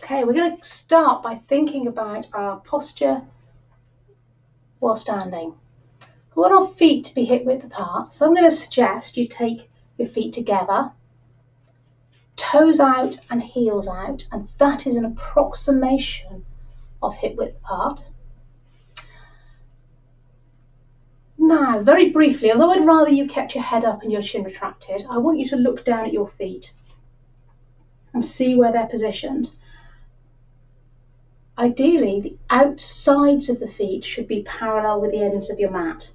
Okay, we're going to start by thinking about our posture while standing. We want our feet to be hip width apart, so I'm going to suggest you take your feet together, toes out and heels out, and that is an approximation of hip width apart. Now, very briefly, although I'd rather you kept your head up and your chin retracted, I want you to look down at your feet and see where they're positioned. Ideally, the outsides of the feet should be parallel with the ends of your mat.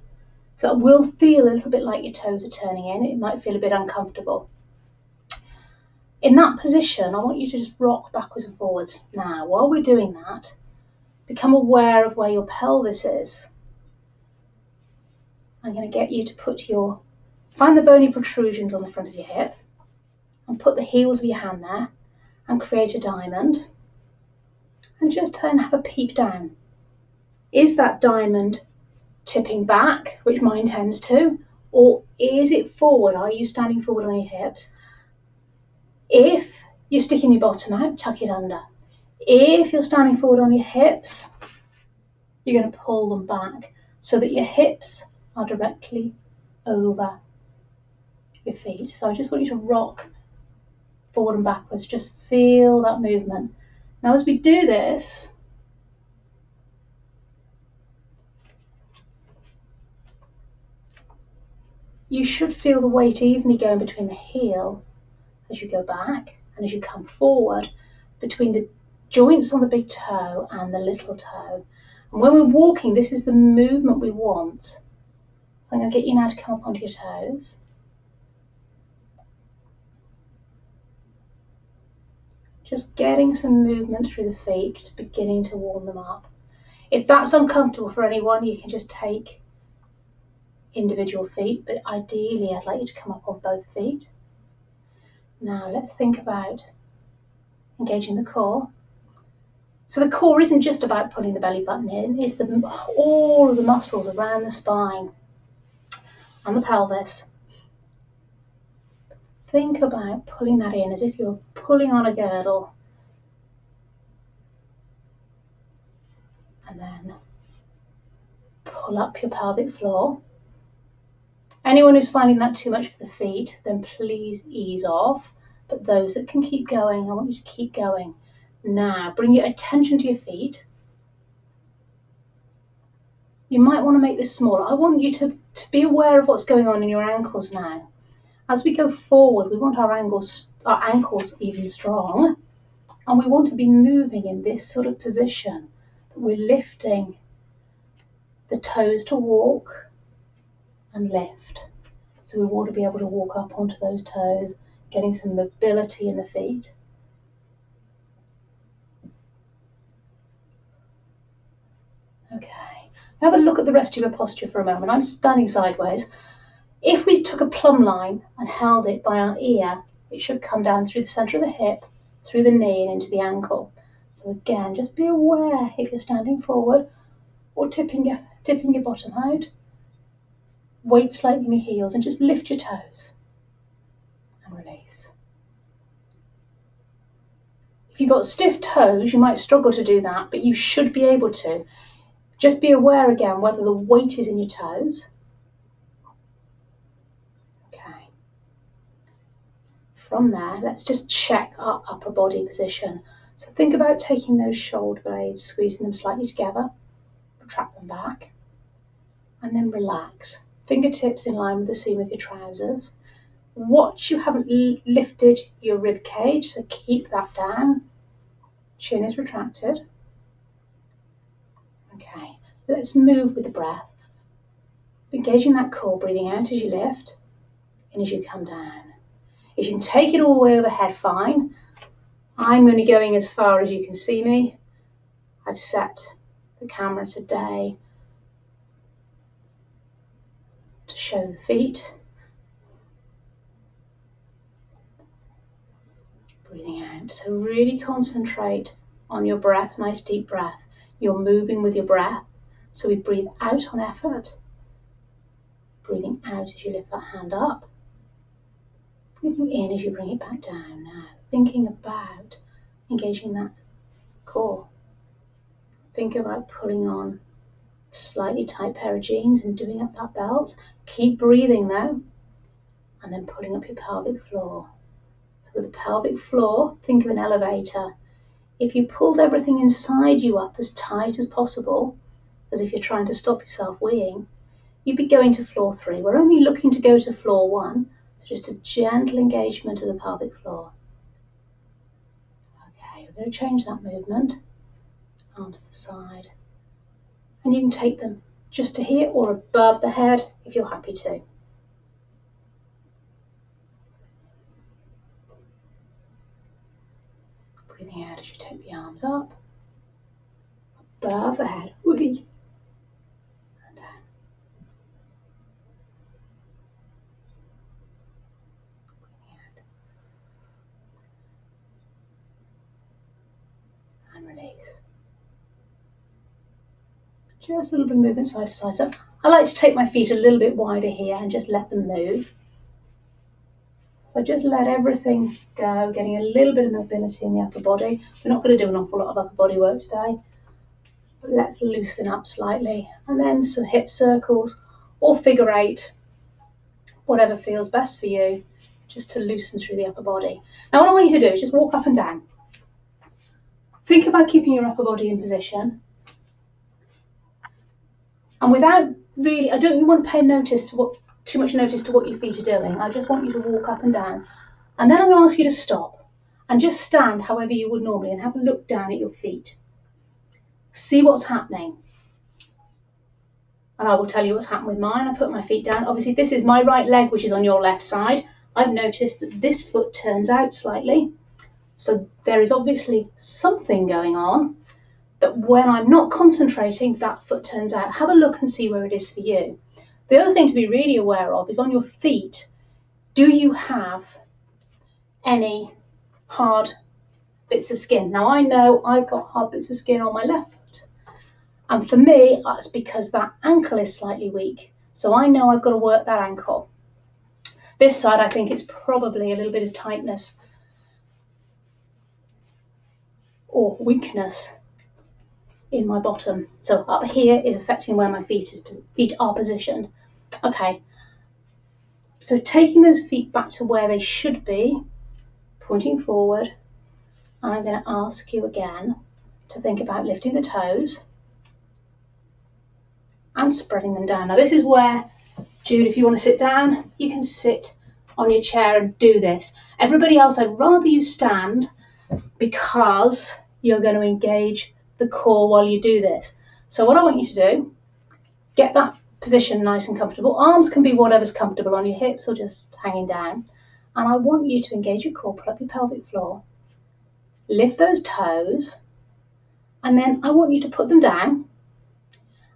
So it will feel a little bit like your toes are turning in. It might feel a bit uncomfortable. In that position, I want you to just rock backwards and forwards. Now, while we're doing that, become aware of where your pelvis is. I'm going to get you to find the bony protrusions on the front of your hip and put the heels of your hand there and create a diamond. And just turn and have a peep down. Is that diamond tipping back, which mine tends to, or is it forward? Are you standing forward on your hips? If you're sticking your bottom out, tuck it under. If you're standing forward on your hips, you're going to pull them back so that your hips are directly over your feet. So I just want you to rock forward and backwards. Just feel that movement. Now as we do this, you should feel the weight evenly going between the heel as you go back and as you come forward, between the joints on the big toe and the little toe. And when we're walking, this is the movement we want. So I'm going to get you now to come up onto your toes. Just getting some movement through the feet, just beginning to warm them up. If that's uncomfortable for anyone, you can just take individual feet, but ideally I'd like you to come up on both feet. Now let's think about engaging the core. So the core isn't just about pulling the belly button in, it's all of the muscles around the spine and the pelvis. Think about pulling that in as if you're pulling on a girdle. And then pull up your pelvic floor. Anyone who's finding that too much for the feet, then please ease off. But those that can keep going, I want you to keep going. Now, bring your attention to your feet. You might want to make this smaller. I want you to be aware of what's going on in your ankles now. As we go forward, we want our ankles even strong. And we want to be moving in this sort of position. We're lifting the toes to walk and lift. So we want to be able to walk up onto those toes, getting some mobility in the feet. Okay, now have a look at the rest of your posture for a moment. I'm standing sideways. If we took a plumb line and held it by our ear, it should come down through the centre of the hip, through the knee and into the ankle. So again, just be aware if you're standing forward or tipping your bottom out. Weight slightly in your heels and just lift your toes and release. If you've got stiff toes, you might struggle to do that, but you should be able to. Just be aware again whether the weight is in your toes. Okay. From there, let's just check our upper body position. So think about taking those shoulder blades, squeezing them slightly together, retract them back, and then relax. Fingertips in line with the seam of your trousers. Watch you haven't lifted your rib cage, so keep that down. Chin is retracted. Okay, let's move with the breath. Engaging that core, breathing out as you lift and as you come down. If you can take it all the way overhead, fine. I'm only going as far as you can see me. I've set the camera today to show the feet. Breathing out. So really concentrate on your breath, nice deep breath. You're moving with your breath. So we breathe out on effort. Breathing out as you lift that hand up. Breathing in as you bring it back down now. Thinking about engaging that core. Think about pulling on a slightly tight pair of jeans and doing up that belt. Keep breathing though. And then pulling up your pelvic floor. So with the pelvic floor, think of an elevator. If you pulled everything inside you up as tight as possible, as if you're trying to stop yourself weeing, you'd be going to floor 3. We're only looking to go to floor 1, so just a gentle engagement of the pelvic floor. Okay, we're going to change that movement. Arms to the side. And you can take them just to here or above the head if you're happy to. Breathing out as you take the arms up, above the head, whee, and down. Breathing out, and release. Just a little bit of movement side to side. So I like to take my feet a little bit wider here and just let them move. So just let everything go, getting a little bit of mobility in the upper body. We're not going to do an awful lot of upper body work today. But let's loosen up slightly. And then some hip circles or figure 8, whatever feels best for you, just to loosen through the upper body. Now what I want you to do is just walk up and down. Think about keeping your upper body in position. And without really, I don't want to pay too much notice to what your feet are doing. I just want you to walk up and down. And then I'm going to ask you to stop and just stand however you would normally and have a look down at your feet. See what's happening. And I will tell you what's happened with mine. I put my feet down. Obviously, this is my right leg, which is on your left side. I've noticed that this foot turns out slightly. So there is obviously something going on. But when I'm not concentrating, that foot turns out. Have a look and see where it is for you. The other thing to be really aware of is on your feet, do you have any hard bits of skin? Now I know I've got hard bits of skin on my left foot. And for me, that's because that ankle is slightly weak. So I know I've got to work that ankle. This side, I think it's probably a little bit of tightness or weakness in my bottom. So up here is affecting where my feet are positioned. Okay, so taking those feet back to where they should be, pointing forward, and I'm going to ask you again to think about lifting the toes and spreading them down. Now this is where, Jude, if you want to sit down, you can sit on your chair and do this. Everybody else, I'd rather you stand because you're going to engage the core while you do this. So what I want you to do, get that position nice and comfortable. Arms can be whatever's comfortable on your hips or just hanging down. And I want you to engage your core, pull up your pelvic floor, lift those toes, and then I want you to put them down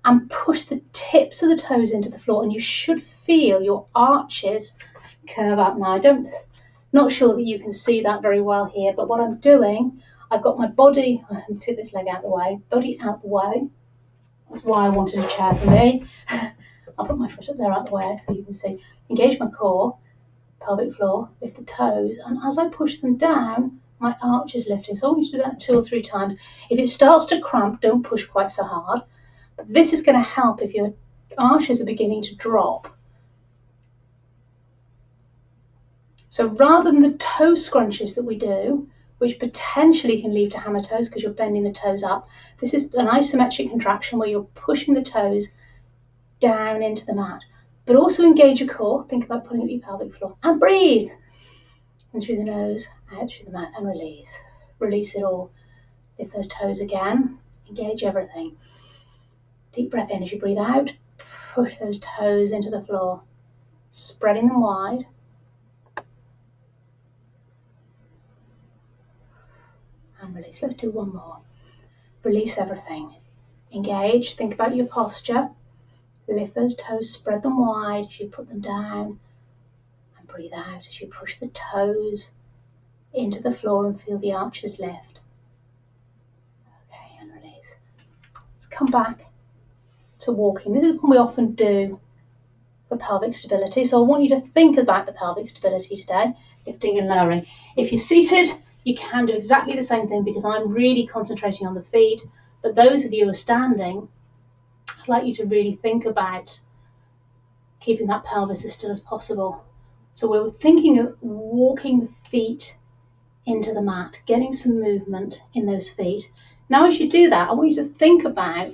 and push the tips of the toes into the floor, and you should feel your arches curve up. Now not sure that you can see that very well here, but what I'm doing, I've got my body, let me take this leg out the way, body out the way. That's why I wanted a chair for me. I'll put my foot up there out the way so you can see. Engage my core, pelvic floor, lift the toes, and as I push them down, my arch is lifting. So I want you to do that 2 or 3 times. If it starts to cramp, don't push quite so hard. But this is going to help if your arches are beginning to drop. So rather than the toe scrunches that we do, which potentially can lead to hammer toes because you're bending the toes up, this is an isometric contraction where you're pushing the toes down into the mat. But also engage your core. Think about pulling up your pelvic floor and breathe. In through the nose, out through the mat, and release. Release it all. Lift those toes again. Engage everything. Deep breath in as you breathe out. Push those toes into the floor, spreading them wide. And release. Let's do one more. Release everything. Engage. Think about your posture. Lift those toes, spread them wide as you put them down, and breathe out as you push the toes into the floor and feel the arches lift. Okay, and release. Let's come back to walking. This is what we often do for pelvic stability. So I want you to think about the pelvic stability today. lifting and lowering. If you're seated, you can do exactly the same thing because I'm really concentrating on the feet. But those of you who are standing, I'd like you to really think about keeping that pelvis as still as possible. So we're thinking of walking the feet into the mat, getting some movement in those feet. Now, as you do that, I want you to think about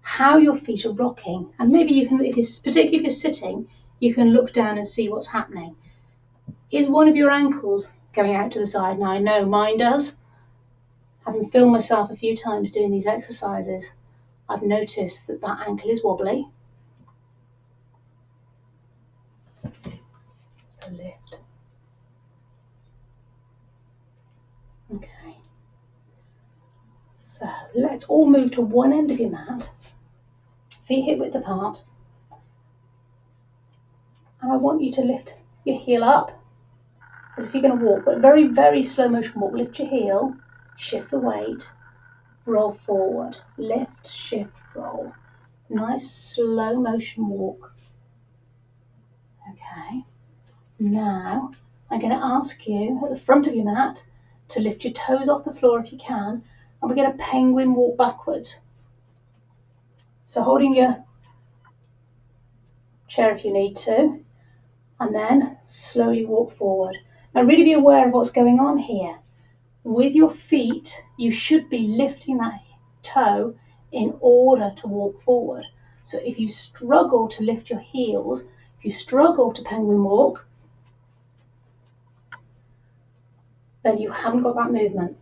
how your feet are rocking. And maybe you can, particularly if you're sitting, you can look down and see what's happening. Is one of your ankles going out to the side? Now, I know mine does. Having filmed myself a few times doing these exercises, I've noticed that that ankle is wobbly. So lift. Okay. So let's all move to one end of your mat, feet hip width apart. And I want you to lift your heel up as if you're going to walk, but very, very slow motion walk. Lift your heel, shift the weight, roll forward, lift, shift, roll. Nice slow motion walk. Okay. Now I'm going to ask you at the front of your mat to lift your toes off the floor if you can, and we're going to penguin walk backwards. So holding your chair if you need to, and then slowly walk forward. Now really be aware of what's going on here. With your feet, you should be lifting that toe in order to walk forward. So if you struggle to lift your heels, if you struggle to penguin walk, then you haven't got that movement.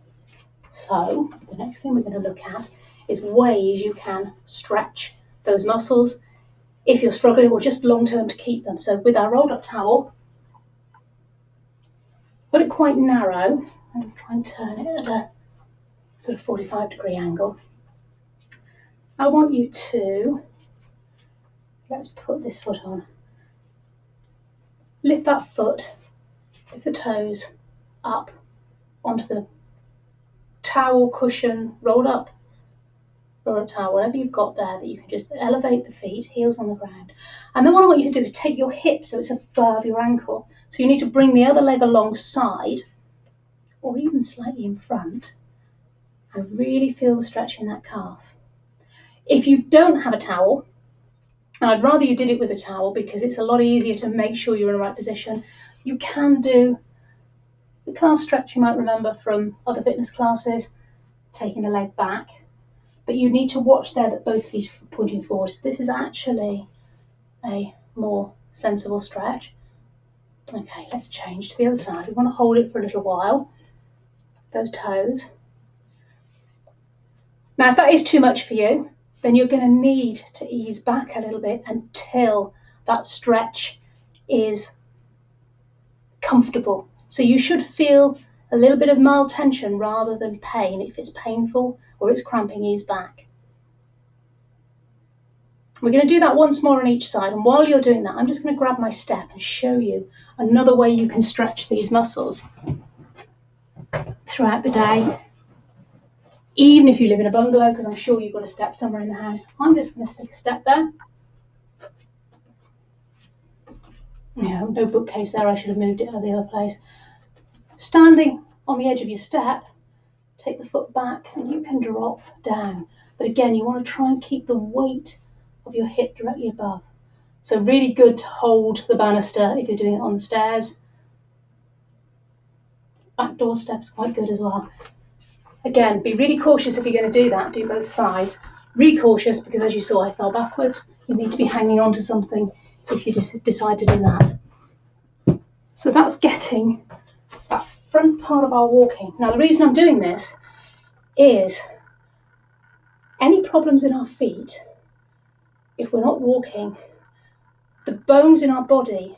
So the next thing we're going to look at is ways you can stretch those muscles if you're struggling, or just long term to keep them. So with our rolled up towel, put it quite narrow and try and turn it at a sort of 45-degree angle. I want you to, let's put this foot on, lift that foot, lift the toes up onto the towel, cushion, rolled up towel, whatever you've got there, that you can just elevate the feet, heels on the ground. And then what I want you to do is take your hip so it's above your ankle. So you need to bring the other leg alongside, or even slightly in front, and really feel the stretch in that calf. If you don't have a towel, and I'd rather you did it with a towel because it's a lot easier to make sure you're in the right position, you can do the calf stretch you might remember from other fitness classes, taking the leg back. But you need to watch there that both feet are pointing forward. So this is actually a more sensible stretch. Okay, let's change to the other side. We want to hold it for a little while, those toes. Now, if that is too much for you, then you're going to need to ease back a little bit until that stretch is comfortable. So you should feel a little bit of mild tension rather than pain. If it's painful or it's cramping, ease back. We're going to do that once more on each side, and while you're doing that, I'm just going to grab my step and show you another way you can stretch these muscles throughout the day, even if you live in a bungalow, because I'm sure you've got a step somewhere in the house. I'm just going to stick a step there. Yeah, no bookcase there, I should have moved it out of the other place. Standing on the edge of your step, take the foot back and you can drop down. But again, you want to try and keep the weight of your hip directly above. So really good to hold the banister if you're doing it on the stairs. Back door steps quite good as well. Again, be really cautious if you're going to do that. Do both sides. Really cautious because, as you saw, I fell backwards. You need to be hanging on to something if you decide to do that. So that's getting that front part of our walking. Now, the reason I'm doing this is any problems in our feet, if we're not walking, the bones in our body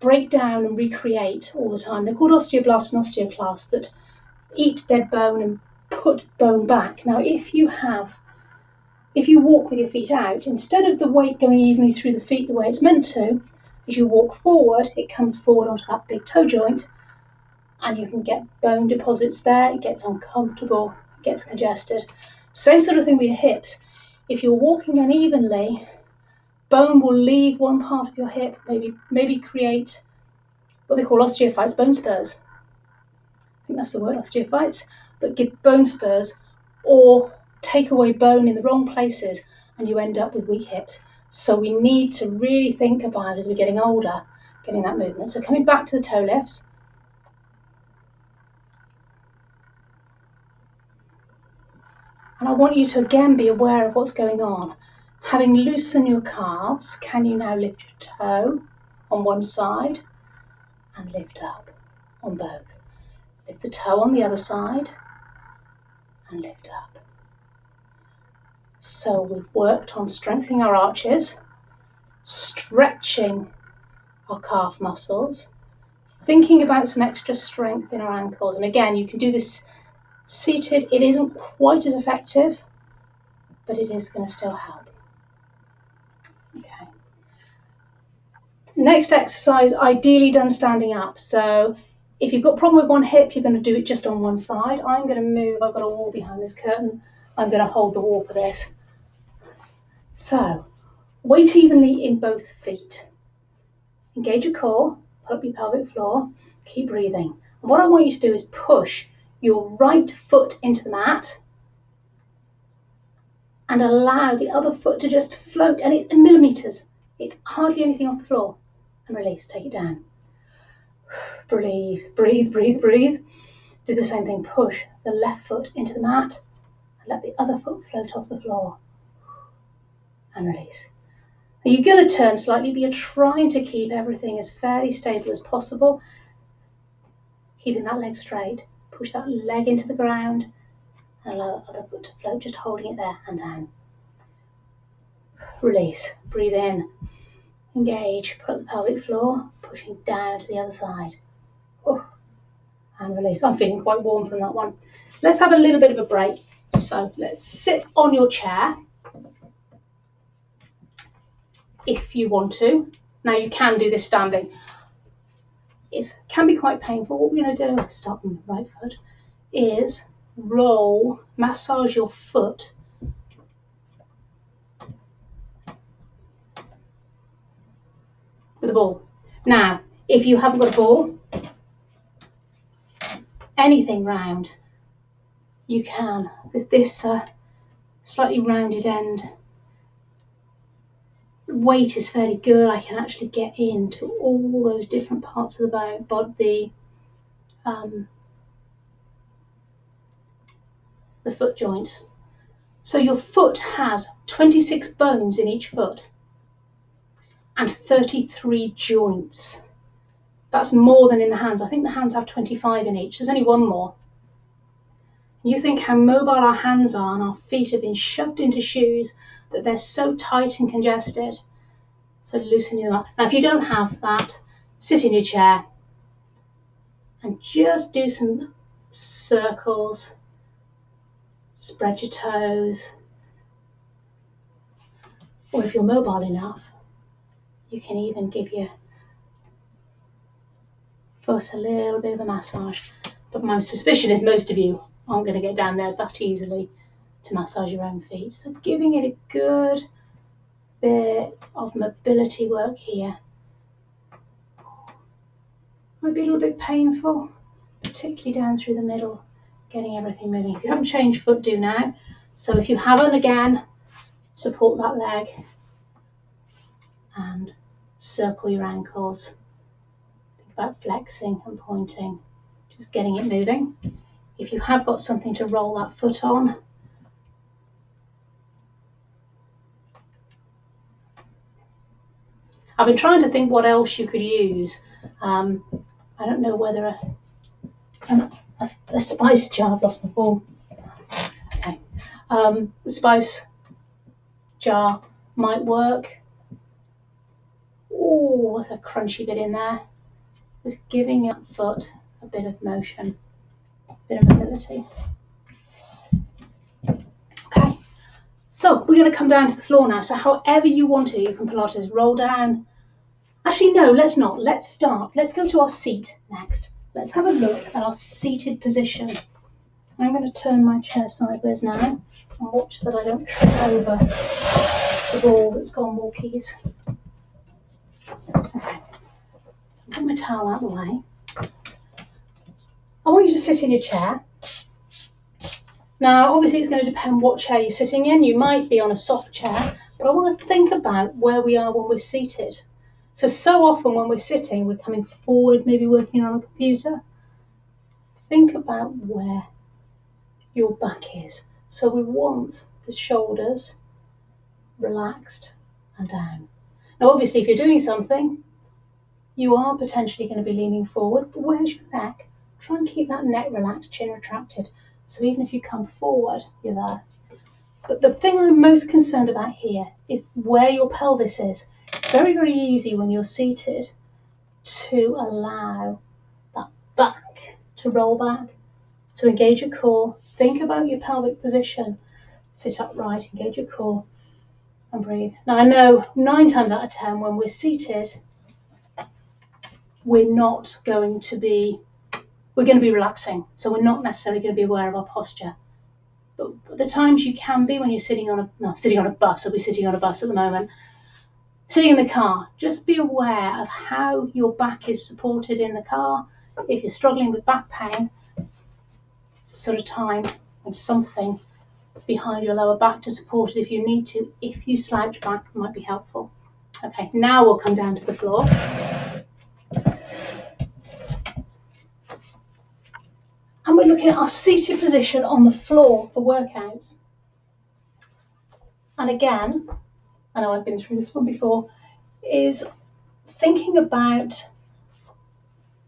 break down and recreate all the time. They're called osteoblasts and osteoclasts, that eat dead bone and put bone back. Now, if you walk with your feet out, instead of the weight going evenly through the feet the way it's meant to, as you walk forward, it comes forward onto that big toe joint, and you can get bone deposits there. It gets uncomfortable, it gets congested. Same sort of thing with your hips. If you're walking unevenly, bone will leave one part of your hip, maybe create what they call osteophytes, bone spurs. I think that's the word, osteophytes, but give bone spurs or take away bone in the wrong places and you end up with weak hips. So we need to really think about, as we're getting older, getting that movement. So coming back to the toe lifts. And I want you to again be aware of what's going on. Having loosened your calves, can you now lift your toe on one side and lift up on both? Lift the toe on the other side and lift up. So we've worked on strengthening our arches, stretching our calf muscles, thinking about some extra strength in our ankles. And again, you can do this seated. It isn't quite as effective, but it is going to still help. Okay. Next exercise, ideally done standing up. So if you've got a problem with one hip, you're going to do it just on one side. I'm going to move. I've got a wall behind this curtain. I'm going to hold the wall for this. So weight evenly in both feet. Engage your core, put up your pelvic floor, keep breathing. And what I want you to do is push your right foot into the mat and allow the other foot to just float, and it's in millimeters. It's hardly anything off the floor. And release, take it down. Breathe, breathe, breathe, breathe. Do the same thing, push the left foot into the mat and let the other foot float off the floor. And release. Now you're going to turn slightly, but you're trying to keep everything as fairly stable as possible. Keeping that leg straight. Push that leg into the ground and allow the other foot to float, just holding it there and down. Release. Breathe in. Engage. Put up the pelvic floor, pushing down to the other side. Oh, and release. I'm feeling quite warm from that one. Let's have a little bit of a break. So let's sit on your chair if you want to. Now you can do this standing. It can be quite painful. What we're going to do, start on the right foot, is roll, massage your foot with a ball. Now, if you haven't got a ball, anything round, you can. With this slightly rounded end, the weight is fairly good. I can actually get into all those different parts of the body, the foot joint. So your foot has 26 bones in each foot and 33 joints. That's more than in the hands. I think the hands have 25 in each. There's only one more. You think how mobile our hands are, and our feet have been shoved into shoes that they're so tight and congested. So loosen them up. Now if you don't have that, sit in your chair and just do some circles. Spread your toes. Or if you're mobile enough, you can even give your foot a little bit of a massage. But my suspicion is most of you aren't going to get down there that easily to massage your own feet. So giving it a good bit of mobility work here. Might be a little bit painful, particularly down through the middle, getting everything moving. If you haven't changed foot, do now. So if you haven't, again, support that leg and circle your ankles. Think about flexing and pointing, just getting it moving. If you have got something to roll that foot on, I've been trying to think what else you could use. I don't know whether a spice jar, I've lost my ball. Okay. The spice jar might work. Oh, what's a crunchy bit in there? Just giving that foot a bit of motion, a bit of mobility. Okay, so we're going to come down to the floor now. So however you want to, you can Pilates roll down. Actually, no, let's not. Let's start. Let's go to our seat next. Let's have a look at our seated position. I'm going to turn my chair sideways now and watch that I don't trip over the ball that's gone walkies. Okay. put my towel out of the way. I want you to sit in your chair. Now, obviously, it's going to depend what chair you're sitting in. You might be on a soft chair, but I want to think about where we are when we're seated. So often when we're sitting, we're coming forward, maybe working on a computer. Think about where your back is. So we want the shoulders relaxed and down. Now, obviously, if you're doing something, you are potentially going to be leaning forward, but where's your neck? Try and keep that neck relaxed, chin retracted. So even if you come forward, you're there. But the thing I'm most concerned about here is where your pelvis is. Very, very easy when you're seated to allow that back to roll back. So engage your core, think about your pelvic position, sit upright, engage your core and breathe. Now I know 9 times out of 10 when we're seated, we're going to be relaxing. So we're not necessarily going to be aware of our posture. But the times you can be when you're sitting on a bus, I'll be sitting on a bus at the moment, sitting in the car, just be aware of how your back is supported in the car. If you're struggling with back pain, it's the sort of time when something behind your lower back to support it if you need to. If you slouch back, it might be helpful. Okay, now we'll come down to the floor. And we're looking at our seated position on the floor for workouts. And again, I know I've been through this one before, is thinking about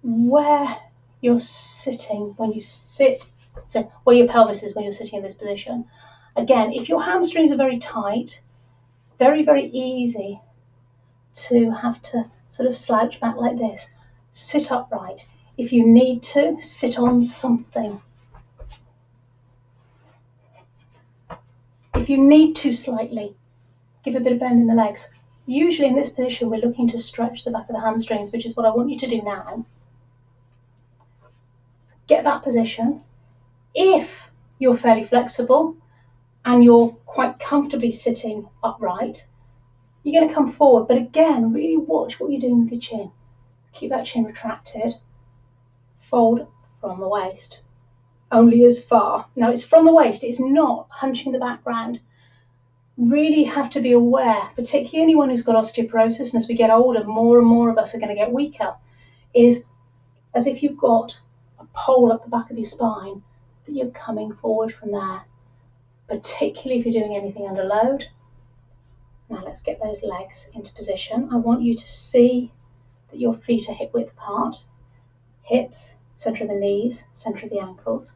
where you're sitting when you sit, so where your pelvis is when you're sitting in this position. Again, if your hamstrings are very tight, very, very easy to have to sort of slouch back like this. Sit upright. If you need to, sit on something. If you need to slightly, give a bit of bend in the legs. Usually in this position, we're looking to stretch the back of the hamstrings, which is what I want you to do now. Get that position. If you're fairly flexible and you're quite comfortably sitting upright, you're going to come forward. But again, really watch what you're doing with your chin. Keep that chin retracted. Fold from the waist. Only as far. Now it's from the waist, it's not hunching the background. Really have to be aware, particularly anyone who's got osteoporosis, and as we get older, more and more of us are going to get weaker, is as if you've got a pole up the back of your spine, that you're coming forward from there, particularly if you're doing anything under load. Now let's get those legs into position. I want you to see that your feet are hip width apart, hips, centre of the knees, centre of the ankles.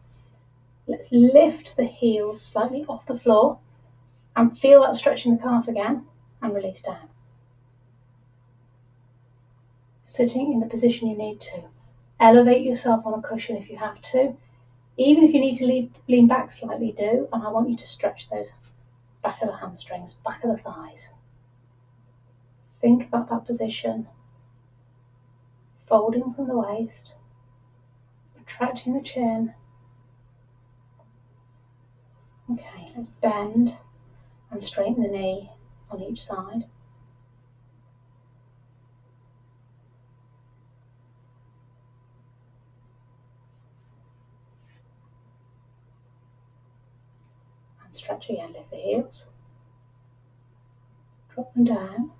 Let's lift the heels slightly off the floor and feel that stretch in the calf again and release down. Sitting in the position you need to. Elevate yourself on a cushion if you have to. Even if you need to lean back slightly, do. And I want you to stretch those back of the hamstrings, back of the thighs. Think about that position. Folding from the waist. Retracting the chin. Okay, let's bend and straighten the knee on each side. And stretch again, lift the heels. Drop them down.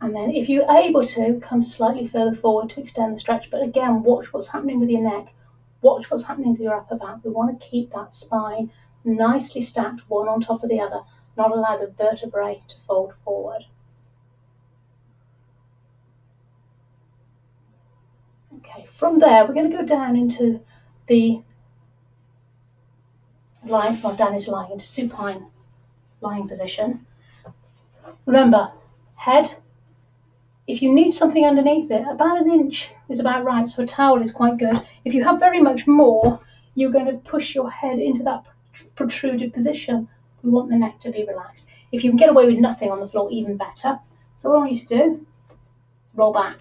And then if you're able to, come slightly further forward to extend the stretch. But again, watch what's happening with your neck. Watch what's happening with your upper back. We want to keep that spine nicely stacked, one on top of the other. Not allow the vertebrae to fold forward. Okay, from there, we're going to go down into the lying, not down into lying, into supine lying position. Remember, head, if you need something underneath it, about 1 inch is about right, so a towel is quite good. If you have very much more, you're going to push your head into that protruded position. We want the neck to be relaxed. If you can get away with nothing on the floor, even better. So what I want you to do, roll back.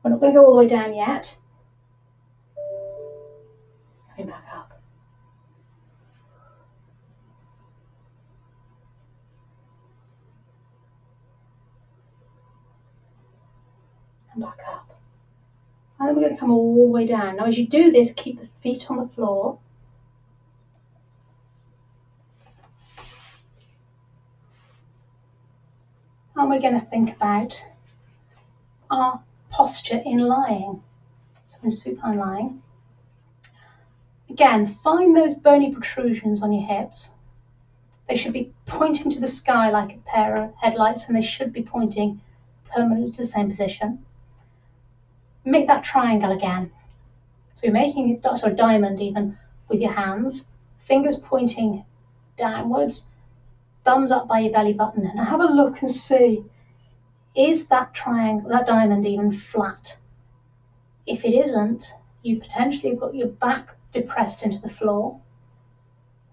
We're not going to go all the way down yet. Coming back up. and back up. And then we're going to come all the way down. Now as you do this, keep the feet on the floor. And we're going to think about our posture in lying. So in supine lying. Again, find those bony protrusions on your hips. They should be pointing to the sky like a pair of headlights, and they should be pointing permanently to the same position. Make that triangle again. So you're making it, a diamond even, with your hands, fingers pointing downwards, thumbs up by your belly button, and have a look and see, is that triangle, that diamond even flat? If it isn't, you potentially have got your back depressed into the floor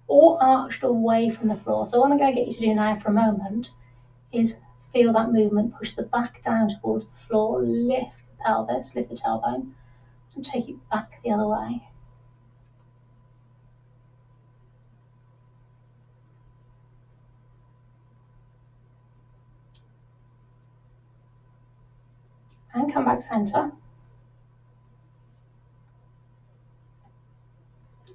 or arched away from the floor. So what I'm going to get you to do now for a moment is feel that movement, push the back down towards the floor, lift the pelvis, lift the tailbone, and take it back the other way. And come back center.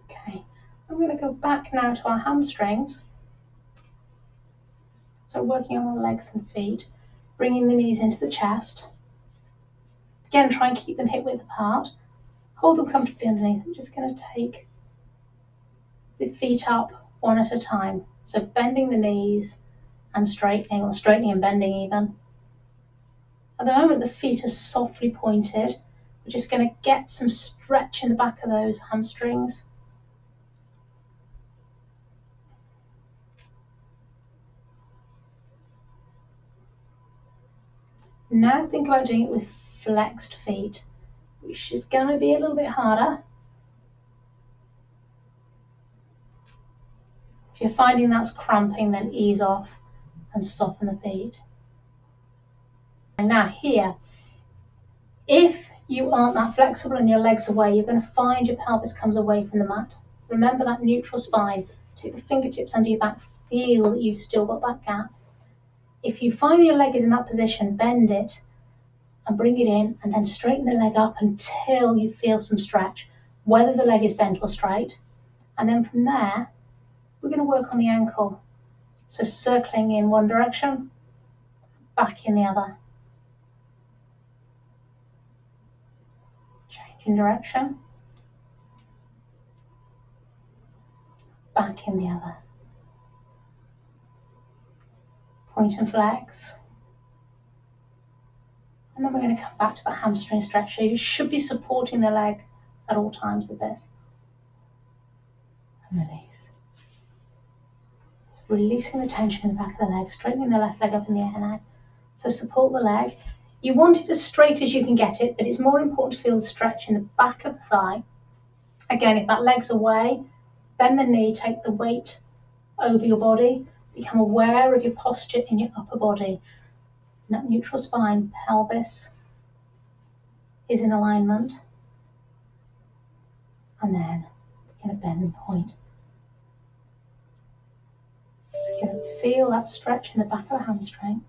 Okay, I'm going to go back now to our hamstrings. So working on our legs and feet, bringing the knees into the chest. Again, try and keep them hip width apart. Hold them comfortably underneath. I'm just going to take the feet up one at a time. So bending the knees and straightening, or straightening and bending even. At the moment the feet are softly pointed. We're just going to get some stretch in the back of those hamstrings. Now think about doing it with flexed feet, which is going to be a little bit harder. If you're finding that's cramping, then ease off and soften the feet. And now here, if you aren't that flexible and your legs away, you're going to find your pelvis comes away from the mat. Remember that neutral spine. Take the fingertips under your back, feel that you've still got that gap. If you find your leg is in that position, bend it and bring it in, and then straighten the leg up until you feel some stretch, whether the leg is bent or straight. And then from there, we're going to work on the ankle. So circling in one direction, back in the other. Changing direction, back in the other. Point and flex. And then we're going to come back to the hamstring stretcher. You should be supporting the leg at all times with this. And release. So releasing the tension in the back of the leg, straightening the left leg up in the air now. So support the leg. You want it as straight as you can get it, but it's more important to feel the stretch in the back of the thigh. Again, if that leg's away, bend the knee, take the weight over your body, become aware of your posture in your upper body. That neutral spine, pelvis is in alignment. And then we're going to bend and point. So you're going to feel that stretch in the back of the hamstring.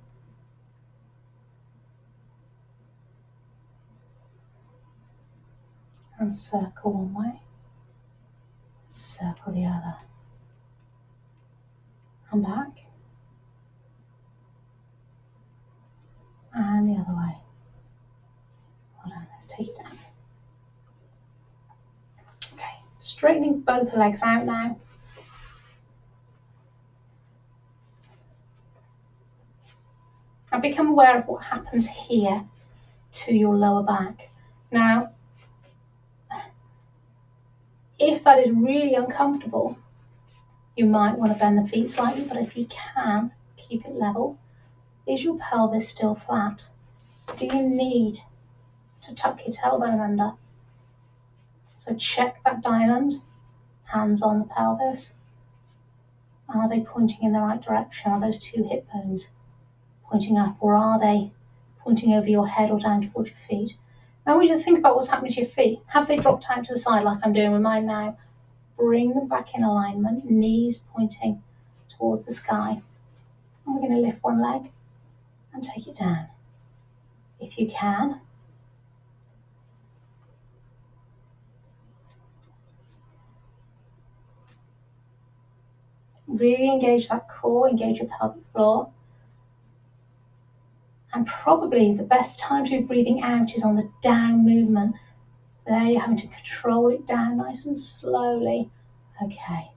And circle one way, circle the other. And back. And the other way. Hold on, let's take it down. Okay, straightening both legs out now. And become aware of what happens here to your lower back. Now, if that is really uncomfortable, you might want to bend the feet slightly, but if you can, keep it level. Is your pelvis still flat? Do you need to tuck your tailbone under? So check that diamond, hands on the pelvis. Are they pointing in the right direction? Are those two hip bones pointing up, or are they pointing over your head or down towards your feet? Now I want you to think about what's happening to your feet. Have they dropped out to the side like I'm doing with mine now? Bring them back in alignment, knees pointing towards the sky. And we're going to lift one leg and take it down. If you can, Really engage that core, engage your pelvic floor. And probably the best time to be breathing out is on the down movement. There you're having to control it down nice and slowly. Okay,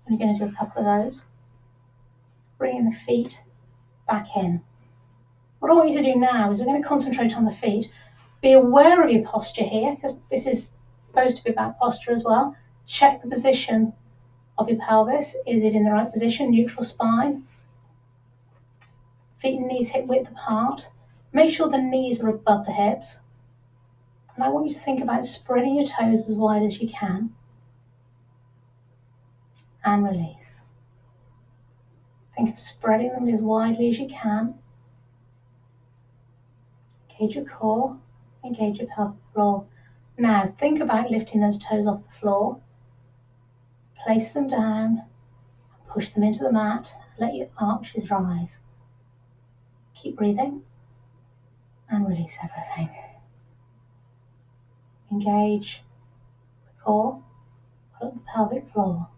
I'm going to do a couple of those. Bringing the feet back in. What I want you to do now is we're going to concentrate on the feet. Be aware of your posture here, because this is supposed to be about posture as well. Check the position of your pelvis. Is it in the right position? Neutral spine. Feet and knees hip width apart. Make sure the knees are above the hips. And I want you to think about spreading your toes as wide as you can. And release. Think of spreading them as widely as you can. Engage your core, engage your pelvic floor. Now think about lifting those toes off the floor. Place them down, push them into the mat, let your arches rise. Keep breathing and release everything. Engage the core, pull up the pelvic floor,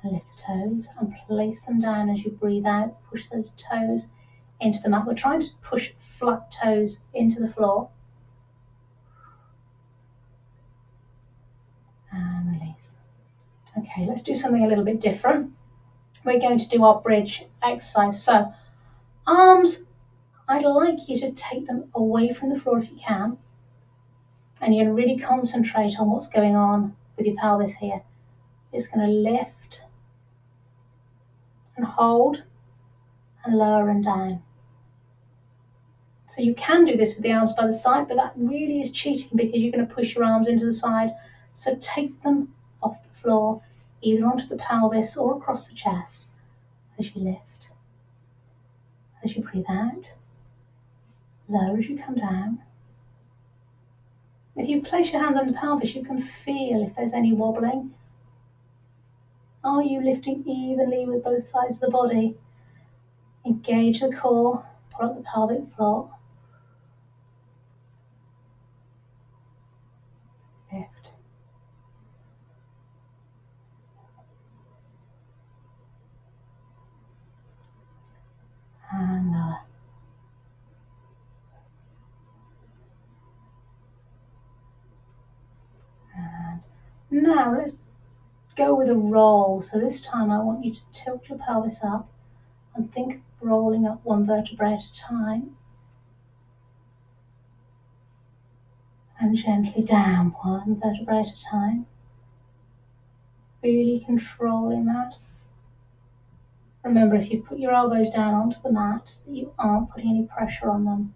and lift the toes and place them down as you breathe out. Push those toes into the mat. We're trying to push flat toes into the floor. And release. Okay, let's do something a little bit different. We're going to do our bridge exercise. So, arms, I'd like you to take them away from the floor if you can. And you're going to really concentrate on what's going on with your pelvis here. You're just going to lift and hold and lower and down. So you can do this with the arms by the side, but that really is cheating because you're going to push your arms into the side. So take them off the floor, either onto the pelvis or across the chest as you lift. As you breathe out, lower as you come down. If you place your hands on the pelvis, you can feel if there's any wobbling. Are you lifting evenly with both sides of the body? Engage the core, pull up the pelvic floor. Lift. And lower. And now let's go with a roll. So this time I want you to tilt your pelvis up and think of rolling up one vertebrae at a time. And gently down one vertebrae at a time. Really controlling that. Remember, if you put your elbows down onto the mat, that you aren't putting any pressure on them.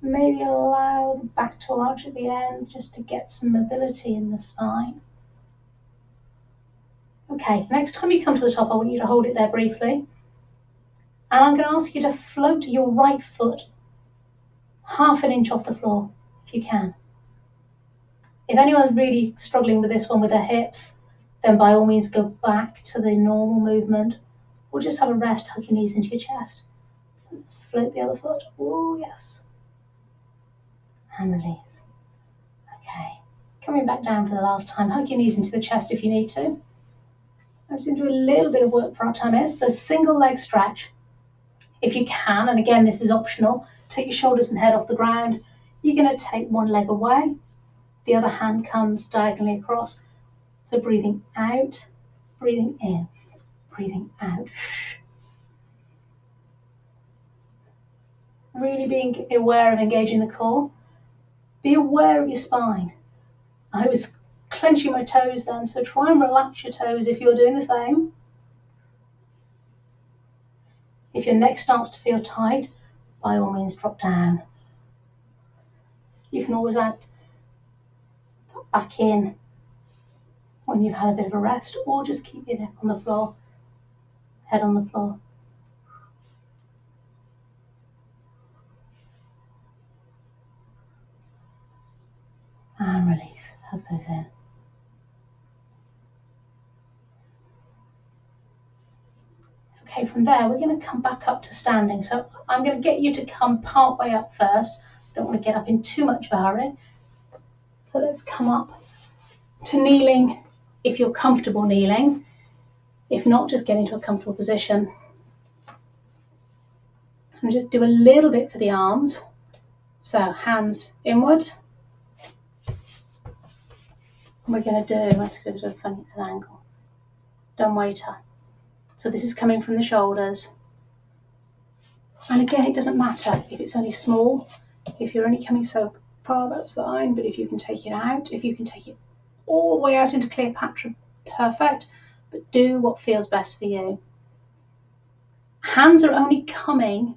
Maybe allow the back to arch at the end just to get some mobility in the spine. Okay, next time you come to the top, I want you to hold it there briefly. And I'm going to ask you to float your right foot half an inch off the floor, if you can. If anyone's really struggling with this one with their hips, then by all means go back to the normal movement, or just have a rest, hug your knees into your chest. Let's float the other foot. Oh, yes. And release. Okay, coming back down for the last time, hug your knees into the chest if you need to. I'm just going to do a little bit of work for our time is. So single leg stretch. If you can, and again this is optional, take your shoulders and head off the ground. You're going to take one leg away. The other hand comes diagonally across. So breathing out, breathing in, breathing out. Really being aware of engaging the core. Be aware of your spine. I was clenching my toes then, so try and relax your toes if you're doing the same. If your neck starts to feel tight, by all means drop down. You can always add back in when you've had a bit of a rest, or just keep your neck on the floor, head on the floor. And release, hug those in. Okay, from there we're going to come back up to standing. So I'm going to get you to come part way up first. I don't want to get up in too much of a hurry. So let's come up to kneeling if you're comfortable kneeling. If not, just get into a comfortable position. And just do a little bit for the arms. So hands inward. And we're going to do, let's go to a funny angle, dumb waiter. So this is coming from the shoulders. And again, it doesn't matter if it's only small. If you're only coming so far, that's fine. But if you can take it out, if you can take it all the way out into Cleopatra, perfect. But do what feels best for you. Hands are only coming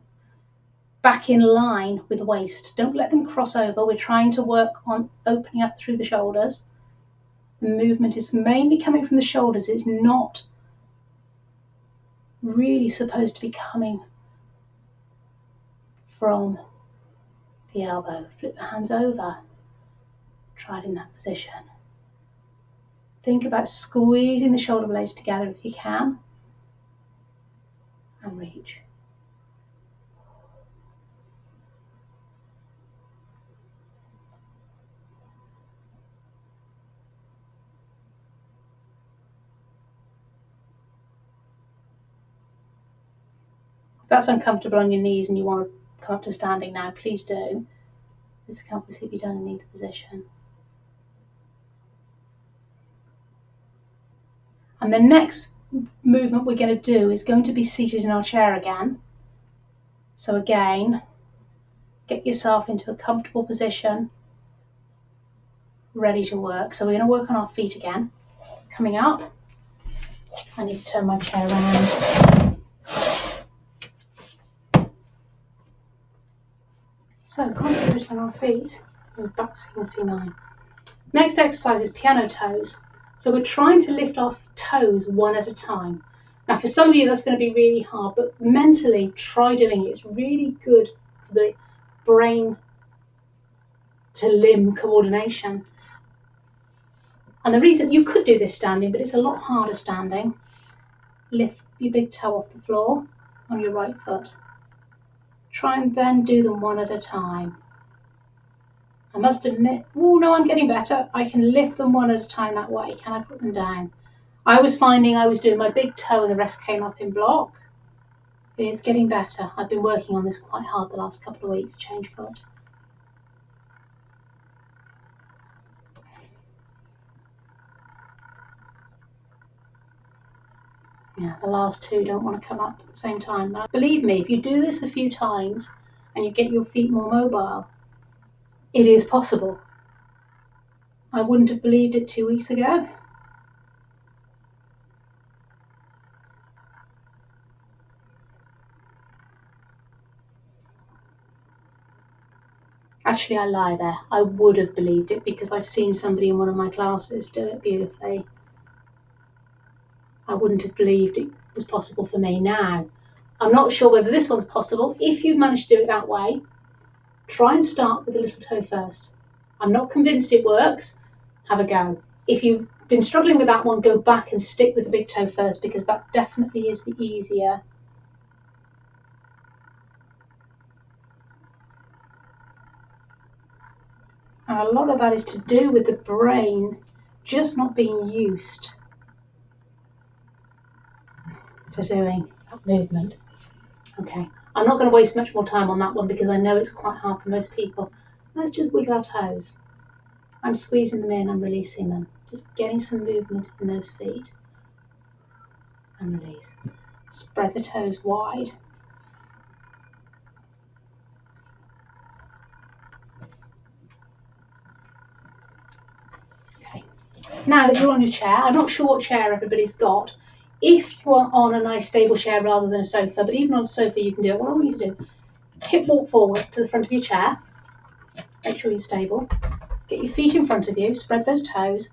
back in line with the waist. Don't let them cross over. We're trying to work on opening up through the shoulders. The movement is mainly coming from the shoulders. It's not really supposed to be coming from the elbow. Flip the hands over. Try it in that position. Think about squeezing the shoulder blades together if you can. And reach. If that's uncomfortable on your knees and you want to come up to standing now, please do. This can obviously be done in either position. And the next movement we're going to do is going to be seated in our chair again. So again, get yourself into a comfortable position, ready to work. So we're going to work on our feet again. Coming up, I need to turn my chair around. So concentrate on our feet, move back so you can see mine. Next exercise is piano toes. So we're trying to lift off toes one at a time. Now for some of you that's going to be really hard, but mentally try doing it. It's really good for the brain to limb coordination. And the reason you could do this standing, but it's a lot harder standing. Lift your big toe off the floor on your right foot. Try and then do them one at a time. I must admit, oh no, I'm getting better. I can lift them one at a time that way. Can I put them down? I was finding I was doing my big toe and the rest came up in block. It is getting better. I've been working on this quite hard the last couple of weeks. Change foot. Yeah, the last two don't want to come up at the same time. Now, believe me, if you do this a few times and you get your feet more mobile, it is possible. I wouldn't have believed it 2 weeks ago. Actually, I lie there. I would have believed it because I've seen somebody in one of my classes do it beautifully. I wouldn't have believed it was possible for me now. I'm not sure whether this one's possible. If you've managed to do it that way, try and start with the little toe first. I'm not convinced it works. Have a go. If you've been struggling with that one, go back and stick with the big toe first because that definitely is the easier. And a lot of that is to do with the brain just not being used to doing that movement. Okay, I'm not going to waste much more time on that one because I know it's quite hard for most people. Let's just wiggle our toes. I'm squeezing them in, I'm releasing them. Just getting some movement in those feet. And release. Spread the toes wide. Okay, now that you're on your chair, I'm not sure what chair everybody's got. If you are on a nice stable chair rather than a sofa, but even on a sofa you can do it, what I want you to do, hip walk forward to the front of your chair. Make sure you're stable. Get your feet in front of you, spread those toes.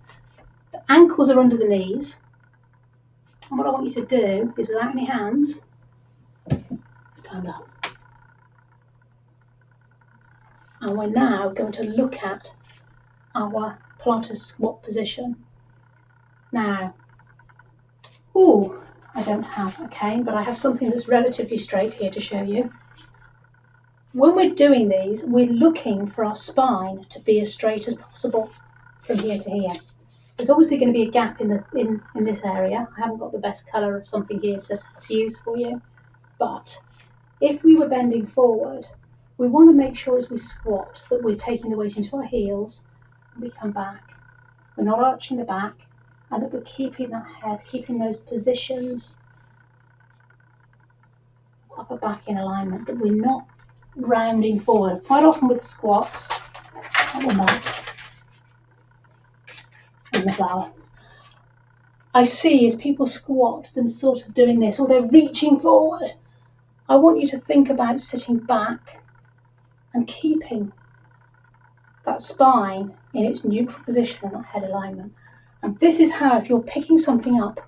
The ankles are under the knees. And what I want you to do is, without any hands, stand up. And we're now going to look at our Pilates squat position. Now, I don't have a cane, but I have something that's relatively straight here to show you. When we're doing these, we're looking for our spine to be as straight as possible from here to here. There's obviously going to be a gap in this area. I haven't got the best colour of something here to use for you. But if we were bending forward, we want to make sure as we squat that we're taking the weight into our heels and we come back. We're not arching the back, and that we're keeping that head, keeping those positions, upper back in alignment, that we're not rounding forward. Quite often with squats, at the mat, in the flower, I see as people squat them sort of doing this, or they're reaching forward. I want you to think about sitting back and keeping that spine in its neutral position and that head alignment. And this is how, if you're picking something up,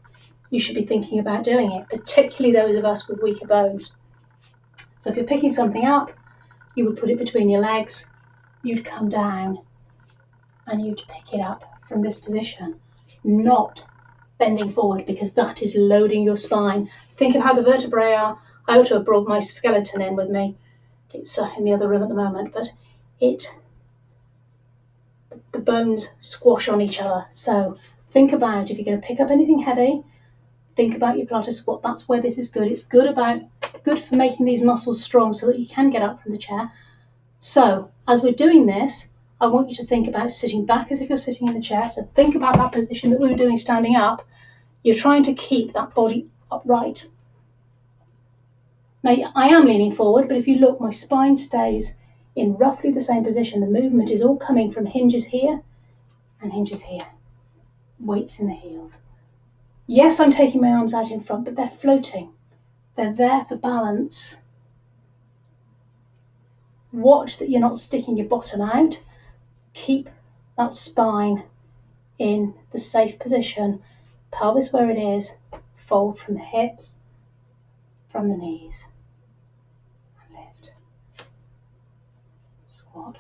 you should be thinking about doing it, particularly those of us with weaker bones. So if you're picking something up, you would put it between your legs, you'd come down and you'd pick it up from this position, not bending forward, because that is loading your spine. Think of how the vertebrae are. I ought to have brought my skeleton in with me. It's in the other room at the moment, but the bones squash on each other. So think about, if you're going to pick up anything heavy, think about your Pilates squat. That's where this is good. It's good for making these muscles strong so that you can get up from the chair. So as we're doing this, I want you to think about sitting back as if you're sitting in the chair. So think about that position that we were doing standing up. You're trying to keep that body upright. Now I am leaning forward, but if you look, my spine stays in roughly the same position. The movement is all coming from hinges here and hinges here. Weights in the heels. Yes, I'm taking my arms out in front, but they're floating. They're there for balance. Watch that you're not sticking your bottom out. Keep that spine in the safe position. Pelvis where it is. Fold from the hips, from the knees. And lift. Squat.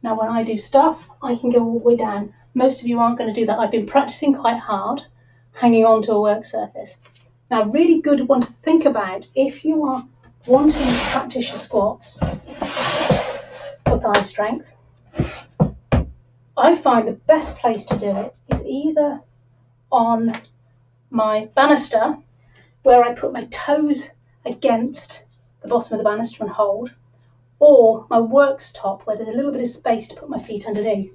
Now when I do stuff, I can go all the way down. Most of you aren't going to do that. I've been practicing quite hard, hanging on to a work surface. Now, really good one to think about if you are wanting to practice your squats for thigh strength. I find the best place to do it is either on my banister, where I put my toes against the bottom of the banister and hold, or my works top, where there's a little bit of space to put my feet underneath,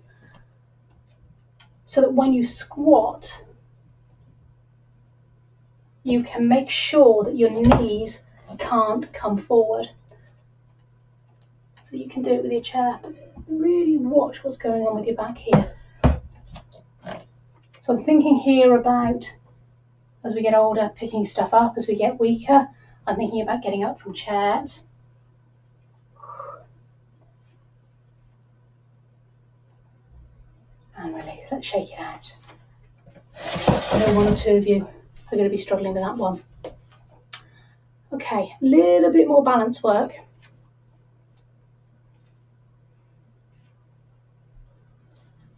so that when you squat, you can make sure that your knees can't come forward. So you can do it with your chair, but really watch what's going on with your back here. So I'm thinking here about, as we get older, picking stuff up. As we get weaker, I'm thinking about getting up from chairs. And release. Let's shake it out. I know one or two of you are going to be struggling with that one. Okay, a little bit more balance work.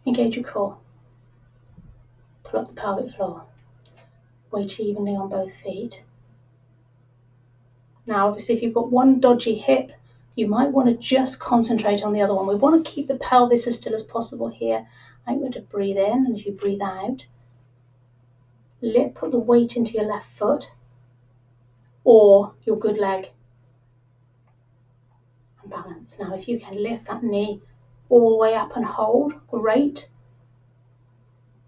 Engage your core. Pull up the pelvic floor. Weight evenly on both feet. Now, obviously, if you've got one dodgy hip, you might want to just concentrate on the other one. We want to keep the pelvis as still as possible here. I'm going to breathe in, and as you breathe out, put the weight into your left foot or your good leg and balance. Now, if you can lift that knee all the way up and hold, great.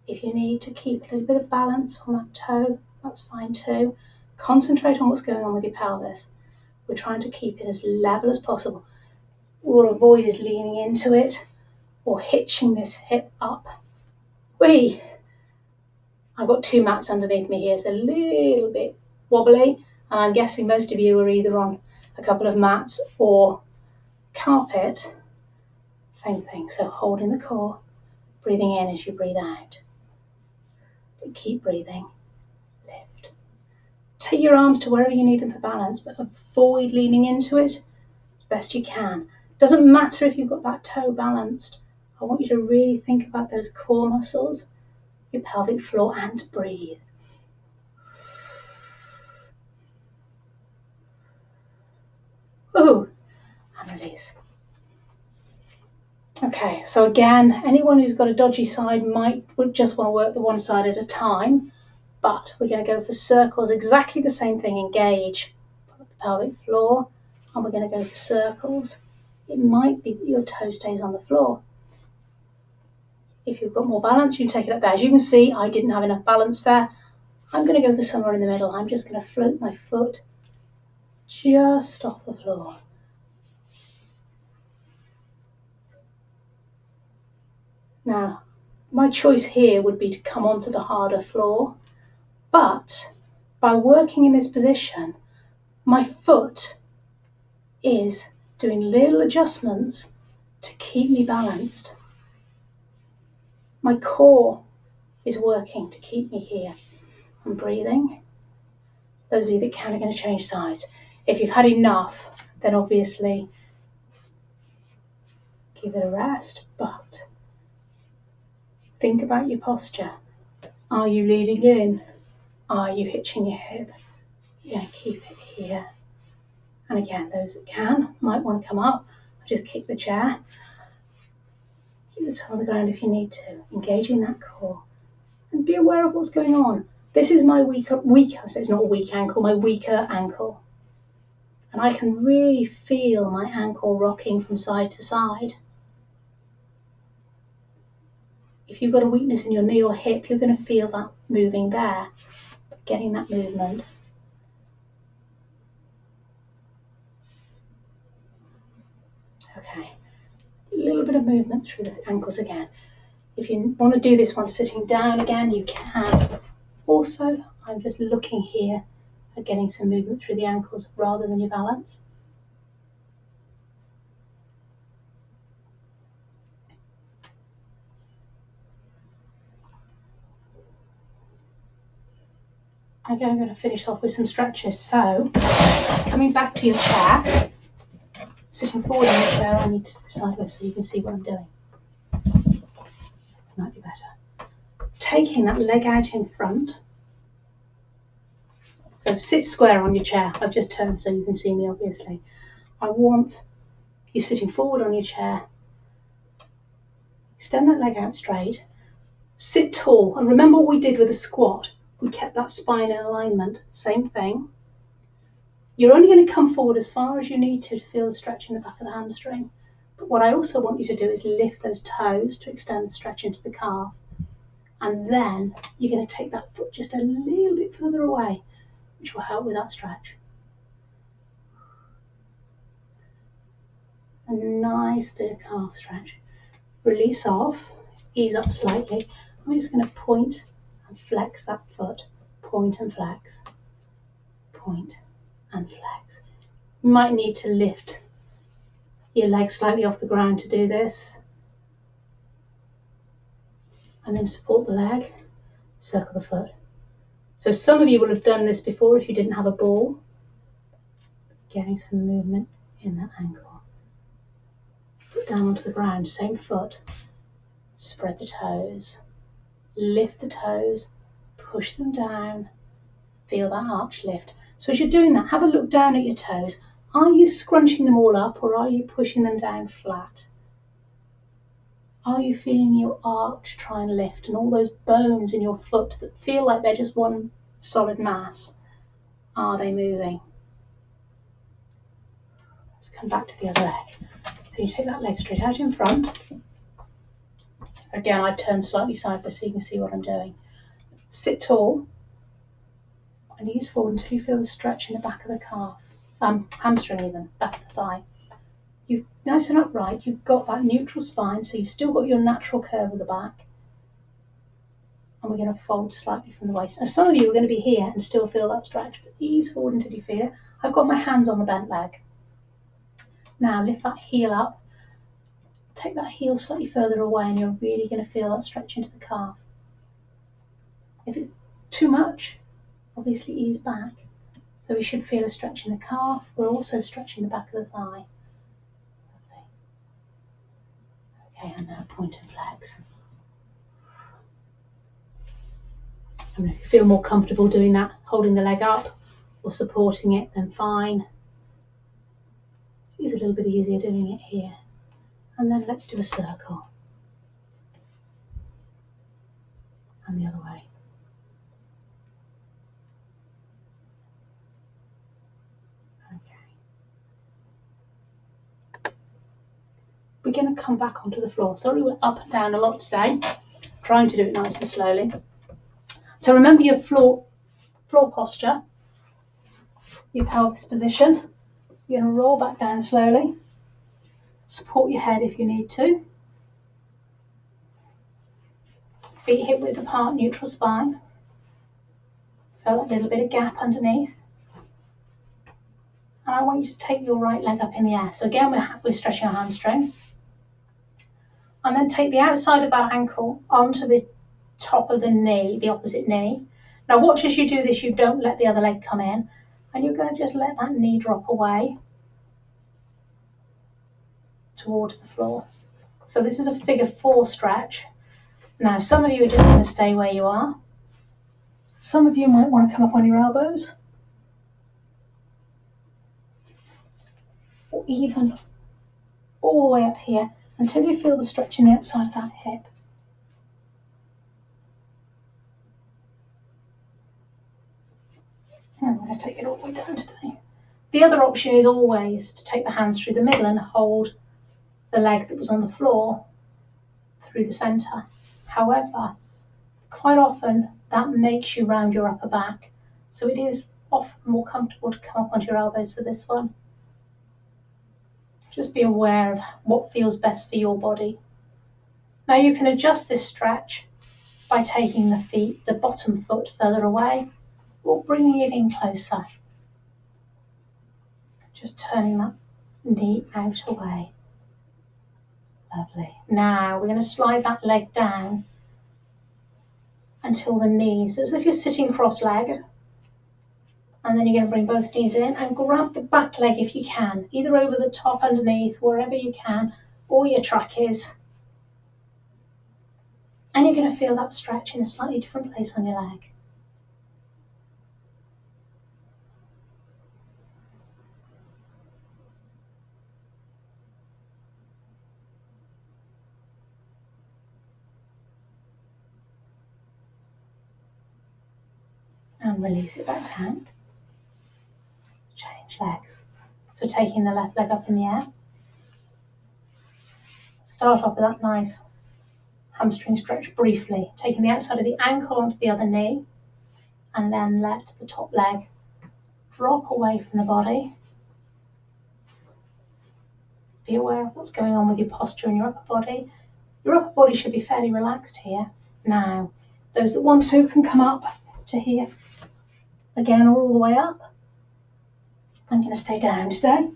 If you need to keep a little bit of balance on that toe, that's fine too. Concentrate on what's going on with your pelvis. We're trying to keep it as level as possible. We'll avoid is leaning into it or hitching this hip up. I've got two mats underneath me here. It's a little bit wobbly, and I'm guessing most of you are either on a couple of mats or carpet. Same thing. So holding the core, breathing in as you breathe out. But keep breathing. Lift. Take your arms to wherever you need them for balance, but avoid leaning into it as best you can. Doesn't matter if you've got that toe balanced. I want you to really think about those core muscles, your pelvic floor, and breathe. Ooh, and release. Okay. Okay, so again, anyone who's got a dodgy side would just want to work the one side at a time, but we're going to go for circles, exactly the same thing, engage, put up the pelvic floor, and we're going to go for circles. It might be that your toe stays on the floor. If you've got more balance, you can take it up there. As you can see, I didn't have enough balance there. I'm going to go for somewhere in the middle. I'm just going to float my foot just off the floor. Now, my choice here would be to come onto the harder floor, but by working in this position, my foot is doing little adjustments to keep me balanced. My core is working to keep me here. I'm breathing. Those of you that can are going to change sides. If you've had enough, then obviously give it a rest, but think about your posture. Are you leaning in? Are you hitching your hip? You're going to keep it here. And again, those that can might want to come up. Just kick the chair. Keep the toe on the ground if you need to. Engaging that core. And be aware of what's going on. This is my weaker, so it's not a weak ankle, my weaker ankle. And I can really feel my ankle rocking from side to side. If you've got a weakness in your knee or hip, you're going to feel that moving there. But getting that movement. Okay, a little bit of movement through the ankles again. If you want to do this one sitting down again, you can. Also, I'm just looking here at getting some movement through the ankles rather than your balance. Okay, I'm going to finish off with some stretches. So, coming back to your chair, sitting forward in the chair, I need to sit sideways so you can see what I'm doing. Might be better. Taking that leg out in front. So sit square on your chair. I've just turned so you can see me, obviously. I want you sitting forward on your chair. Extend that leg out straight. Sit tall. And remember what we did with the squat. We kept that spine in alignment. Same thing. You're only going to come forward as far as you need to feel the stretch in the back of the hamstring. But what I also want you to do is lift those toes to extend the stretch into the calf. And then you're going to take that foot just a little bit further away, which will help with that stretch. A nice bit of calf stretch. Release off, ease up slightly. I'm just going to point and flex that foot. Point and flex. Point and flex. You might need to lift your leg slightly off the ground to do this. And then support the leg, circle the foot. So some of you will have done this before if you didn't have a ball. Getting some movement in that ankle. Put down onto the ground, same foot. Spread the toes. Lift the toes. Push them down. Feel that arch lift. So as you're doing that, have a look down at your toes. Are you scrunching them all up or are you pushing them down flat? Are you feeling your arch try and lift and all those bones in your foot that feel like they're just one solid mass? Are they moving? Let's come back to the other leg. So you take that leg straight out in front. Again, I turn slightly sideways so you can see what I'm doing. Sit tall. And knees forward until you feel the stretch in the back of the calf. Hamstring even, back of the thigh. You're nice and upright, you've got that neutral spine, so you've still got your natural curve of the back. And we're going to fold slightly from the waist. Now some of you are going to be here and still feel that stretch, but ease forward until you feel it. I've got my hands on the bent leg. Now lift that heel up. Take that heel slightly further away and you're really going to feel that stretch into the calf. If it's too much, obviously ease back. So we should feel a stretch in the calf. We're also stretching the back of the thigh. Lovely. Okay, and now point and flex. And if you feel more comfortable doing that, holding the leg up or supporting it, then fine. It's a little bit easier doing it here. And then let's do a circle. And the other way. Okay. We're going to come back onto the floor. Sorry, we're up and down a lot today. Trying to do it nice and slowly. So remember your floor posture, your pelvis position. You're going to roll back down slowly. Support your head if you need to. Feet hip width apart, neutral spine. So that little bit of gap underneath. And I want you to take your right leg up in the air. So again, we're stretching our hamstring. And then take the outside of that ankle onto the top of the knee, the opposite knee. Now watch as you do this, you don't let the other leg come in. And you're going to just let that knee drop away towards the floor. So this is a figure 4 stretch. Now some of you are just going to stay where you are. Some of you might want to come up on your elbows. Or even all the way up here until you feel the stretch in the outside of that hip. I'm going to take it all the way down today. The other option is always to take the hands through the middle and hold the leg that was on the floor through the centre. However, quite often that makes you round your upper back. So it is often more comfortable to come up onto your elbows for this one. Just be aware of what feels best for your body. Now you can adjust this stretch by taking the bottom foot further away or bringing it in closer. Just turning that knee out away. Lovely. Now we're going to slide that leg down until the knees, as if you're sitting cross-legged. And then you're going to bring both knees in and grab the back leg if you can, either over the top, underneath, wherever you can, or your track is. And you're going to feel that stretch in a slightly different place on your leg. And release it back down. Change legs. So taking the left leg up in the air. Start off with that nice hamstring stretch briefly, taking the outside of the ankle onto the other knee, and then let the top leg drop away from the body. Be aware of what's going on with your posture and your upper body. Your upper body should be fairly relaxed here. Now, those that want to can come up to here again or all the way up. I'm going to stay down today.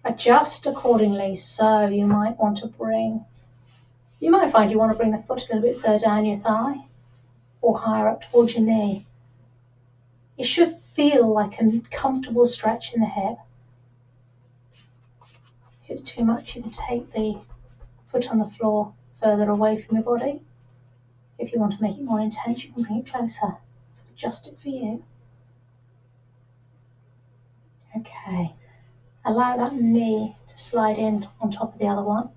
Adjust accordingly. So you might find you want to bring the foot a little bit further down your thigh or higher up towards your knee. It should feel like a comfortable stretch in the hip. If it's too much, you can take the foot on the floor further away from your body. If you want to make it more intense, you can bring it closer. So adjust it for you. Okay. Allow that knee to slide in on top of the other one,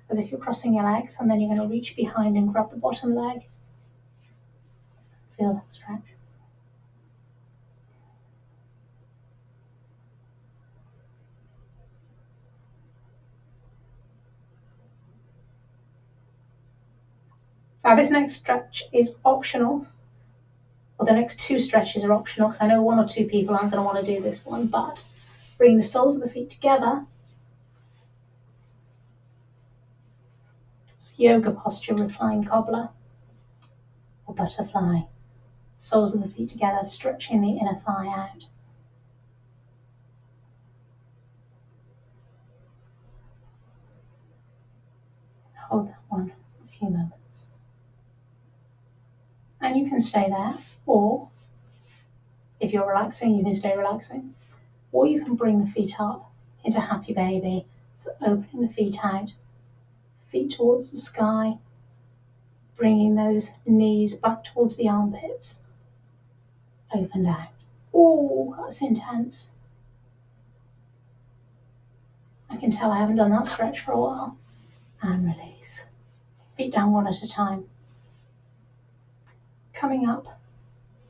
as if you're crossing your legs, and then you're going to reach behind and grab the bottom leg. Feel that stretch. Now this next stretch is optional. Well, the next 2 stretches are optional because I know 1 or 2 people aren't going to want to do this one, but bring the soles of the feet together. It's yoga posture, recline cobbler or butterfly. Soles of the feet together, stretching the inner thigh out. Hold that one for a few moments. And you can stay there, or if you're relaxing, you can stay relaxing. Or you can bring the feet up into happy baby. So opening the feet out, feet towards the sky, bringing those knees back towards the armpits. Open down. Oh, that's intense. I can tell I haven't done that stretch for a while. And release. Feet down one at a time. Coming up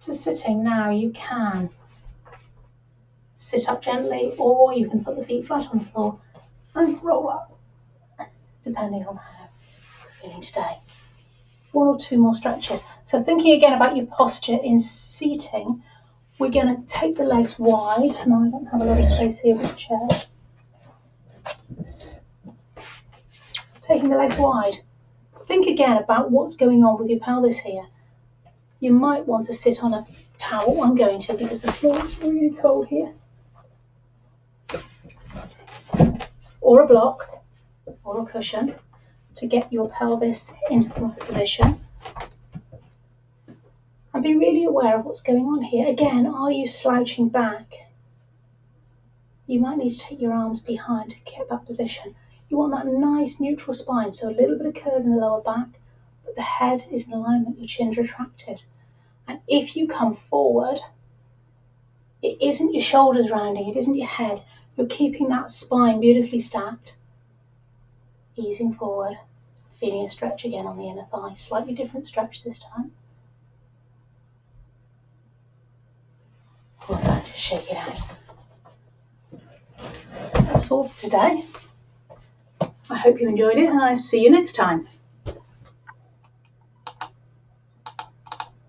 to sitting now, you can sit up gently, or you can put the feet flat on the floor and roll up, depending on how you're feeling today. 1 or 2 more stretches. So thinking again about your posture in seating, we're going to take the legs wide. Now I don't have a lot of space here with the chair. Taking the legs wide. Think again about what's going on with your pelvis here. You might want to sit on a towel. I'm going to, because the floor is really cold here. Or a block, or a cushion, to get your pelvis into the right position. And be really aware of what's going on here. Again, are you slouching back? You might need to take your arms behind to get that position. You want that nice neutral spine, so a little bit of curve in the lower back, but the head is in alignment, your chin's retracted. And if you come forward, it isn't your shoulders rounding, it isn't your head. You're keeping that spine beautifully stacked. Easing forward, feeling a stretch again on the inner thigh. Slightly different stretch this time. Well done, just shake it out. That's all for today. I hope you enjoyed it, and I'll see you next time.